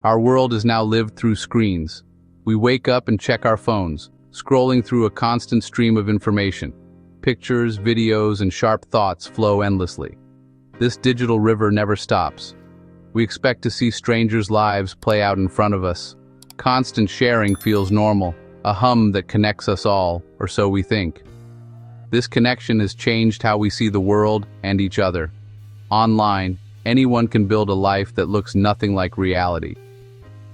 Our world is now lived through screens. We wake up and check our phones, scrolling through a constant stream of information. Pictures, videos, and sharp thoughts flow endlessly. This digital river never stops. We expect to see strangers' lives play out in front of us. Constant sharing feels normal, a hum that connects us all, or so we think. This connection has changed how we see the world and each other. Online, anyone can build a life that looks nothing like reality.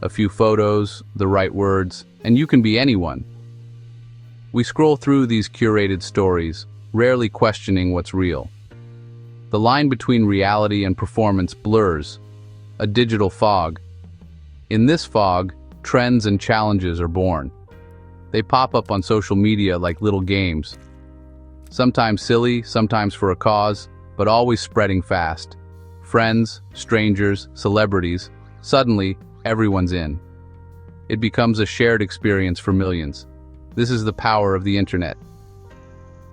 A few photos, the right words, and you can be anyone. We scroll through these curated stories, rarely questioning what's real. The line between reality and performance blurs, a digital fog. In this fog, trends and challenges are born. They pop up on social media like little games. Sometimes silly, sometimes for a cause, but always spreading fast. Friends, strangers, celebrities, suddenly, everyone's in. It becomes a shared experience for millions. This is the power of the internet.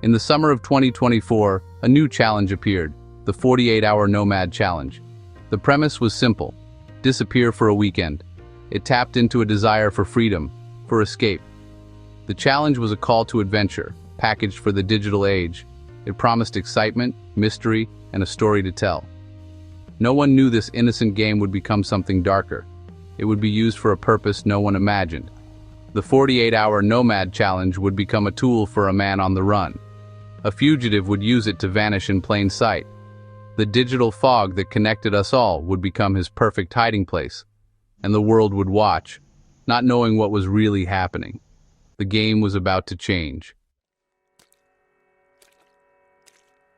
In the summer of 2024, a new challenge appeared, the 48-hour Nomad Challenge. The premise was simple: disappear for a weekend. It tapped into a desire for freedom, for escape. The challenge was a call to adventure, packaged for the digital age. It promised excitement, mystery, and a story to tell. No one knew this innocent game would become something darker. It would be used for a purpose no one imagined. The 48-hour Nomad Challenge would become a tool for a man on the run. A fugitive would use it to vanish in plain sight. The digital fog that connected us all would become his perfect hiding place, and the world would watch, not knowing what was really happening. The game was about to change.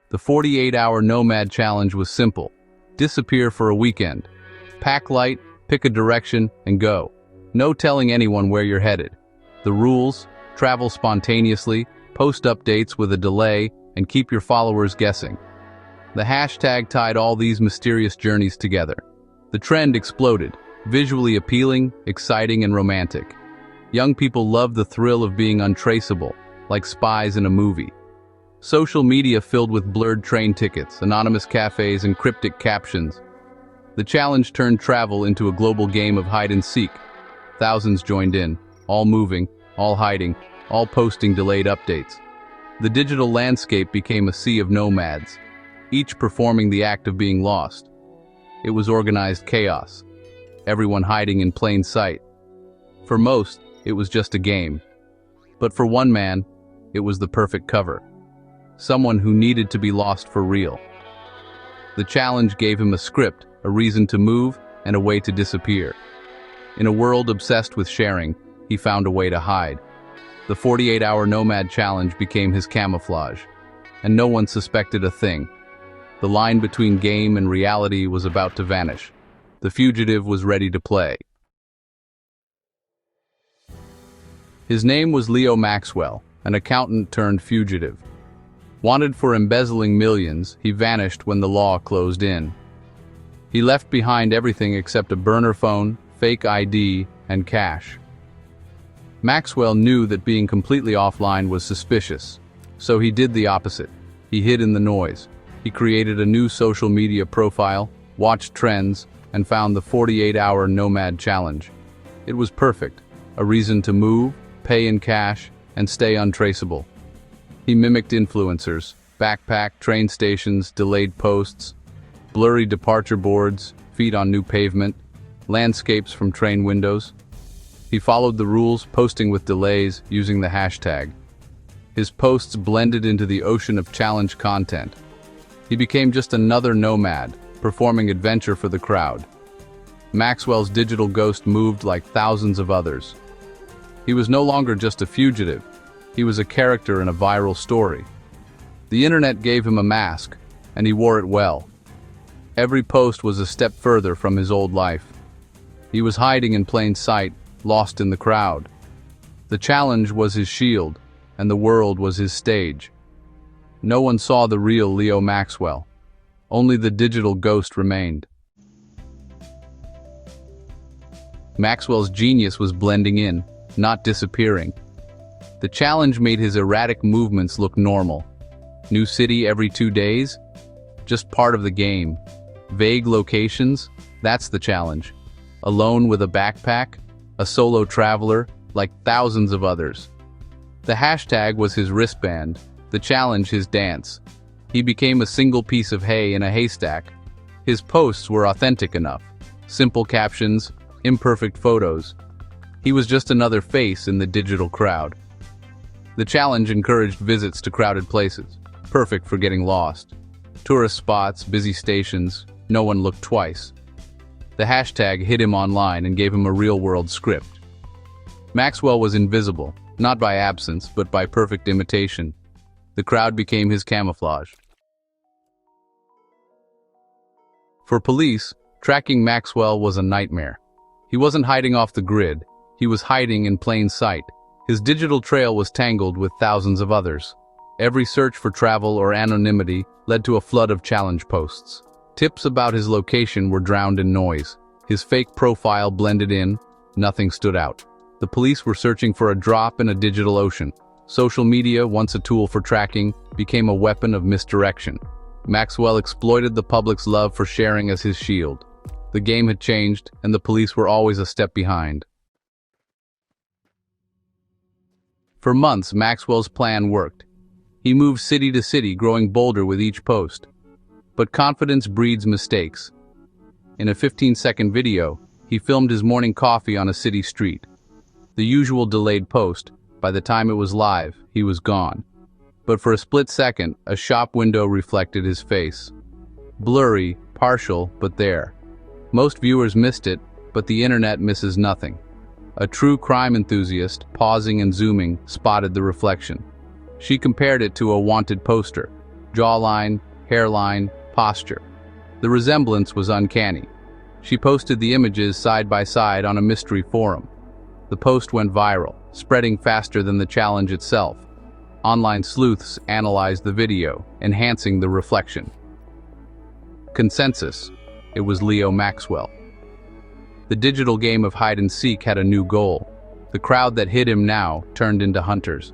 The 48-hour Nomad Challenge was simple: disappear for a weekend. Pack light, pick a direction, and go. No telling anyone where you're headed. The rules: travel spontaneously, post updates with a delay, and keep your followers guessing. The hashtag tied all these mysterious journeys together. The trend exploded, visually appealing, exciting, and romantic. Young people loved the thrill of being untraceable, like spies in a movie. Social media filled with blurred train tickets, anonymous cafes, and cryptic captions. The challenge turned travel into a global game of hide-and-seek. Thousands joined in, all moving, all hiding, all posting delayed updates. The digital landscape became a sea of nomads, each performing the act of being lost. It was organized chaos, everyone hiding in plain sight. For most, it was just a game. But for one man, it was the perfect cover. Someone who needed to be lost for real. The challenge gave him a script, a reason to move, and a way to disappear. In a world obsessed with sharing, he found a way to hide. The 48-hour Nomad Challenge became his camouflage, and no one suspected a thing. The line between game and reality was about to vanish. The fugitive was ready to play. His name was Leo Maxwell, an accountant turned fugitive. Wanted for embezzling millions, he vanished when the law closed in. He left behind everything except a burner phone, fake ID, and cash. Maxwell knew that being completely offline was suspicious, so he did the opposite. He hid in the noise. He created a new social media profile, watched trends, and found the 48-hour Nomad Challenge. It was perfect, a reason to move, pay in cash, and stay untraceable. He mimicked influencers, backpack, train stations, delayed posts, blurry departure boards, feet on new pavement, landscapes from train windows. He followed the rules, posting with delays, using the hashtag. His posts blended into the ocean of challenge content. He became just another nomad, performing adventure for the crowd. Maxwell's digital ghost moved like thousands of others. He was no longer just a fugitive. He was a character in a viral story. The internet gave him a mask, and he wore it well. Every post was a step further from his old life. He was hiding in plain sight, lost in the crowd. The challenge was his shield, and the world was his stage. No one saw the real Leo Maxwell. Only the digital ghost remained. Maxwell's genius was blending in, not disappearing. The challenge made his erratic movements look normal. New city every 2 days? Just part of the game. Vague locations? That's the challenge. alone with a backpack, a solo traveler, like thousands of others. The hashtag was his wristband, the challenge his dance. He became a single piece of hay in a haystack. His posts were authentic enough. Simple captions, imperfect photos. He was just another face in the digital crowd. The challenge encouraged visits to crowded places, perfect for getting lost. Tourist spots, busy stations, no one looked twice. The hashtag hid him online and gave him a real-world script. Maxwell was invisible, not by absence, but by perfect imitation. The crowd became his camouflage. For police, tracking Maxwell was a nightmare. He wasn't hiding off the grid, he was hiding in plain sight. His digital trail was tangled with thousands of others. Every search for travel or anonymity led to a flood of challenge posts. Tips about his location were drowned in noise. His fake profile blended in, nothing stood out. The police were searching for a drop in a digital ocean. Social media, once a tool for tracking, became a weapon of misdirection. Maxwell exploited the public's love for sharing as his shield. The game had changed, and the police were always a step behind. For months, Maxwell's plan worked. He moved city to city, growing bolder with each post. But confidence breeds mistakes. In a 15-second video, he filmed his morning coffee on a city street. The usual delayed post, by the time it was live, he was gone. But for a split second, a shop window reflected his face. Blurry, partial, but there. Most viewers missed it, but the internet misses nothing. A true crime enthusiast, pausing and zooming, spotted the reflection. She compared it to a wanted poster. Jawline, hairline, posture. The resemblance was uncanny. She posted the images side by side on a mystery forum. The post went viral, spreading faster than the challenge itself. Online sleuths analyzed the video, enhancing the reflection. Consensus: it was Leo Maxwell. The digital game of hide-and-seek had a new goal. The crowd that hid him now turned into hunters.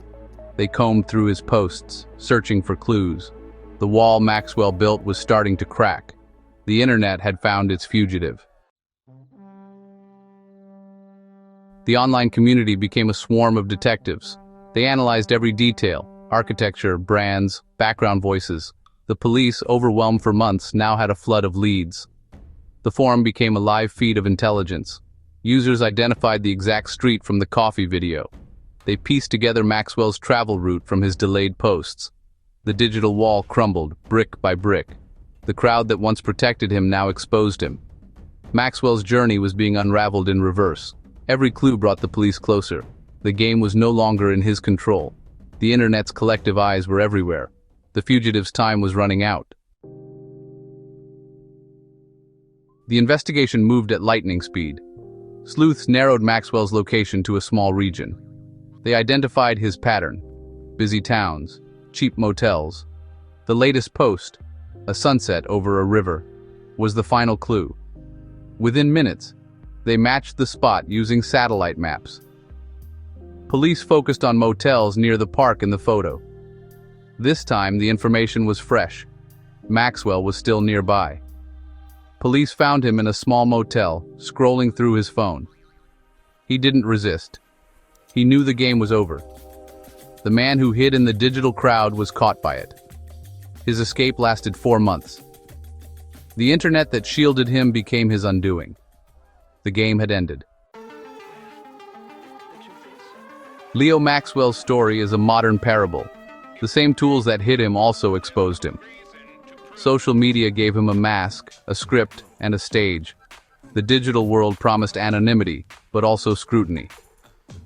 They combed through his posts, searching for clues. The wall Maxwell built was starting to crack. The internet had found its fugitive. The online community became a swarm of detectives. They analyzed every detail: architecture, brands, background voices. The police, overwhelmed for months, now had a flood of leads. The forum became a live feed of intelligence. Users identified the exact street from the coffee video. They pieced together Maxwell's travel route from his delayed posts. The digital wall crumbled, brick by brick. The crowd that once protected him now exposed him. Maxwell's journey was being unraveled in reverse. Every clue brought the police closer. The game was no longer in his control. The internet's collective eyes were everywhere. The fugitive's time was running out. The investigation moved at lightning speed. Sleuths narrowed Maxwell's location to a small region. They identified his pattern: busy towns, cheap motels. The latest post, a sunset over a river, was the final clue. Within minutes, they matched the spot using satellite maps. Police focused on motels near the park in the photo. This time, the information was fresh. Maxwell was still nearby. Police found him in a small motel, scrolling through his phone. He didn't resist. He knew the game was over. The man who hid in the digital crowd was caught by it. His escape lasted 4 months. The internet that shielded him became his undoing. The game had ended. Leo Maxwell's story is a modern parable. The same tools that hid him also exposed him. Social media gave him a mask, a script, and a stage. The digital world promised anonymity, but also scrutiny.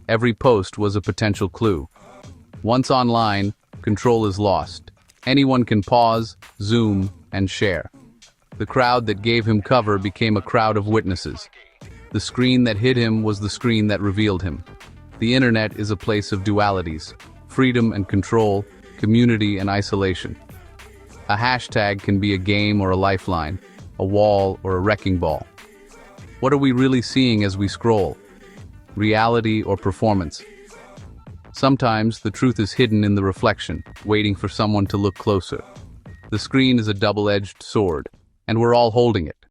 Every post was a potential clue. Once online, control is lost. Anyone can pause, zoom, and share. The crowd that gave him cover became a crowd of witnesses. The screen that hid him was the screen that revealed him. The internet is a place of dualities: freedom and control, community and isolation. A hashtag can be a game or a lifeline, a wall or a wrecking ball. What are we really seeing as we scroll? Reality or performance? Sometimes the truth is hidden in the reflection, waiting for someone to look closer. The screen is a double-edged sword, and we're all holding it.